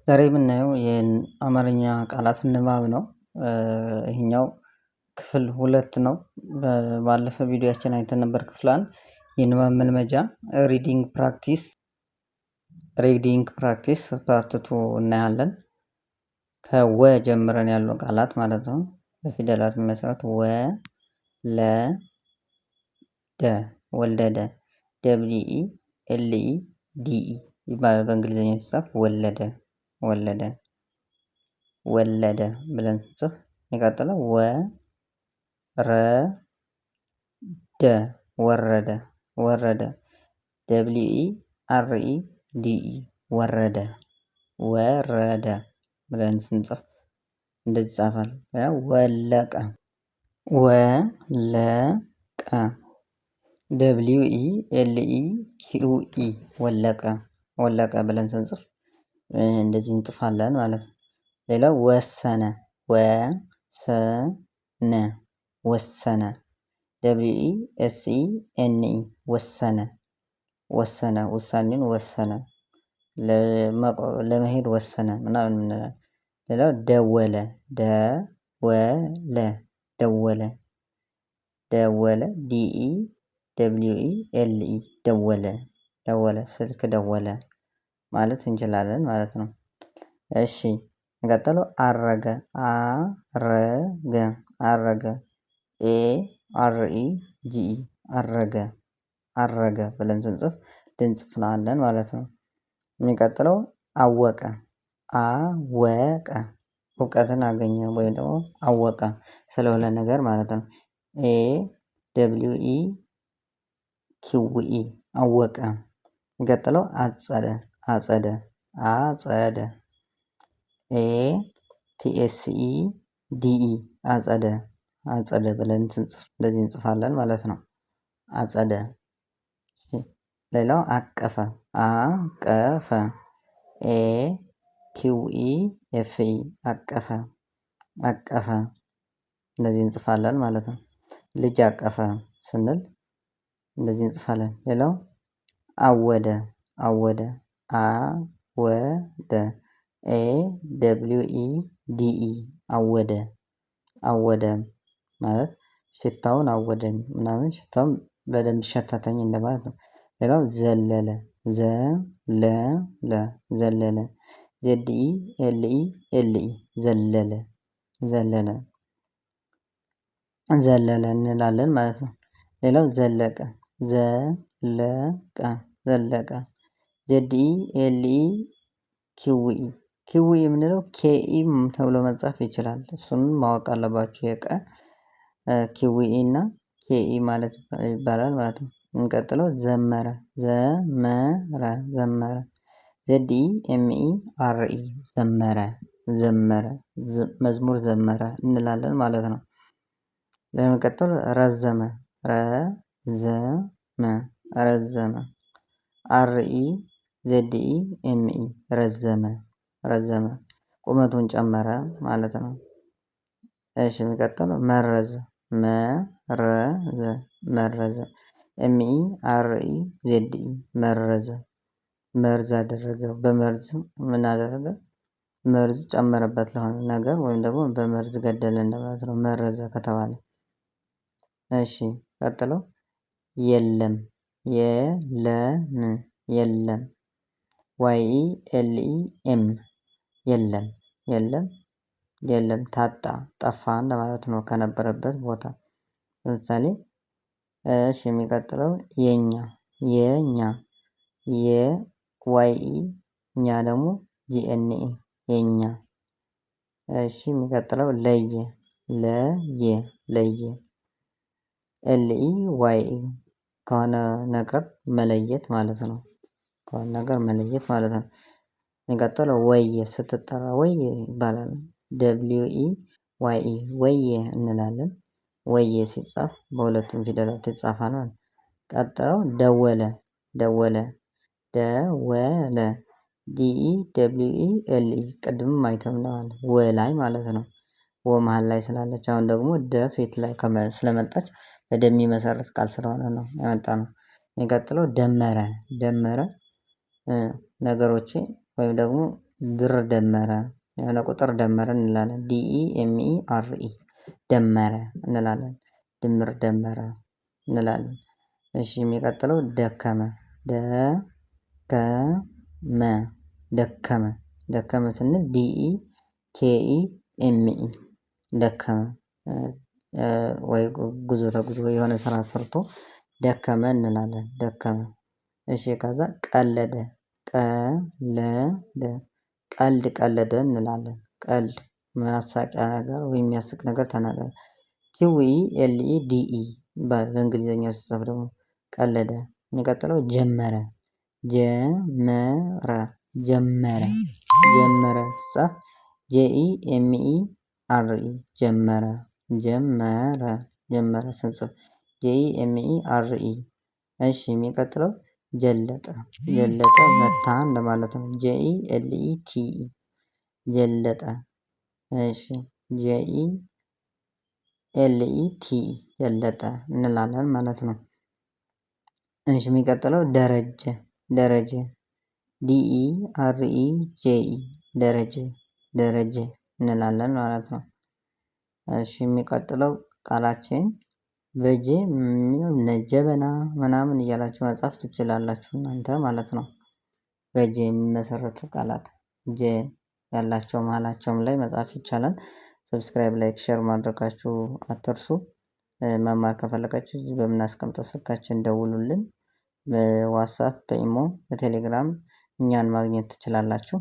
ዛሬ የምናየው የአማርኛ ቃላት ንባብ ነው። ይሄኛው ክፍል 2 ነው። ባለፈ ቪዲዮአችን አይተን ነበር ክፍል 1 የንባብ መልመጃ ሪዲንግ ፕራክቲስ ፓርት 2 እናያለን። ከወ ጀምረን ያሉ ቃላት ማለት ነው። በፊደላት መሰረት ወለደ WELEDE ይባላል። በእንግሊዝኛ ሲጻፍ ወለደ ብለን ስንጽፍ የሚቀጥለው ወረደ WEREDE ወረደ ብለን ስንጽፍ እንደዚህ ይጻፋል። ወለቀ WELEQE ወለቀ ብለን ስንጽፍ እንደዚህ እንጽፋለን ማለት ነው። ሌላው ወሰነ ወሰነ WESENE ወሰነ ውሳኔን ወሰነ ለመሄድ ወሰነ ምናምን እንላለን። ሌላው ደወለ ደወለ ስልክ ደወለ ማለት እንችላለን ማለት ነው። እሺ እንቀጥለው አረገ አረገ ብለን ስንጽፍ እንጽፍናለን ማለት ነው። የሚቀጥለው አወቀ እውቀትን አገኘ ወይም ደግሞ አወቀ ስለሆነ ነገር ማለት ነው። AWEQUE አወቀ። የሚቀጥለው አጸደ ATSEDE አጸደ ብለን ስንጽፍ እንደዚህ እንጽፋለን ማለት ነው። አጸደ። ሌላው አቀፈ AQEFE አቀፈ እንደዚህ እንጽፋለን ማለት ነው። ልጅ አቀፈ ስንል እንደዚህ እንጽፋለን። ሌላው አወደ AWEDE አወደ ማለት ሽታውን አወደኝ ምናምን ሽታውን በደንብ ሸተተኝ እንደማለት ነው። ሌላው ዘለለ ዘለለ እንላለን ማለት ነው። ሌላው ዘለቀ QE የምንለው KE ተብሎ መጻፍ ይችላል። እሱንም ማወቅ አለባችሁ። QE እና KE ማለት ይባላል ማለት ነው። እንቀጥለው ዘመረ ዘመረ መዝሙር ዘመረ እንላለን ማለት ነው። ለመቀጠል ረዘመ ረዘመ ቁመቱን ጨመረ ማለት ነው። እሺ የሚቀጥለው መረዘ MERZE መርዝ አደረገው በመርዝ ምን አደረገ መርዝ ጨመረበት ለሆነ ነገር ወይም ደግሞ በመርዝ ገደለ እንደማለት ነው። መረዘ ከተባለ። እሺ ቀጥሎ የለም የለም ታጣ ጠፋ እንደማለት ነው ከነበረበት ቦታ። ለምሳሌ እሺ የሚቀጥለው የኛ እኛ ደግሞ GNE የኛ። እሺ የሚቀጥለው ለየ LEYE ከሆነ ነገር መለየት ማለት ነው። የሚቀጥለው ወየ ስትጠራ ወየ ይባላል። WEYE ወየ እንላለን። ወየ ሲጻፍ በሁለቱም ፊደላት ይጻፋል። ቀጥለው ደወለ DEWELE ቅድምም አይተነዋል ወላይ ማለት ነው። ወ መሃል ላይ ስላለች አሁን ደግሞ ደ ፊት ላይ ስለመጣች ወደ የሚመሰርት ቃል ስለሆነ ነው ያመጣነው። የሚቀጥለው ደመረ ነገሮችን ወይም ደግሞ ብር ደመረ፣ የሆነ ቁጥር ደመረ እንላለን። DEMERE ደመረ እንላለን። ድምር ደመረ እንላለን። እሺ የሚቀጥለው ደከመ፣ ደከመ ደከመ ደከመ ስንል DEKEME ደከመ፣ ወይ ጉዞ ተጉዞ የሆነ ስራ ሰርቶ ደከመ እንላለን። ደከመ። እሺ ከዛ ቀለደ፣ ቀለደ ቀልድ ቀለደ እንላለን። ቀልድ ማሳቂያ ነገር ወይም የሚያስቅ ነገር ተናገረ። QULEDE በእንግሊዘኛው ሲጻፍ ደግሞ ቀለደ። የሚቀጥለው ጀመረ፣ ጀመረ ጀመረ ጀመረ ሲጻፍ JEMERE ጀመረ፣ ጀመረ ጀመረ ስንጽፍ JEMERE። እሺ የሚቀጥለው ጀለጠ፣ ጀለጠ መታ እንደማለት ነው። JELETE ጀለጠ። እሺ JELETE ጀለጠ እንላለን ማለት ነው። እሺ የሚቀጥለው ደረጀ፣ ደረጀ DEREJE ደረጀ፣ ደረጀ እንላለን ማለት ነው። እሺ የሚቀጥለው ቃላችን በጀ ጀበና ምናምን እያላችሁ መጻፍ ትችላላችሁ እናንተ ማለት ነው። በጀ የሚመሰረቱ ቃላት ጀ ያላቸው መሀላቸውም ላይ መጻፍ ይቻላል። ሰብስክራይብ፣ ላይክ፣ ሼር ማድረጋችሁ አትርሱ። መማር ከፈለጋችሁ እዚህ በምናስቀምጠው ስልካችን ደውሉልን። በዋትስአፕ፣ በኢሞ፣ በቴሌግራም እኛን ማግኘት ትችላላችሁ።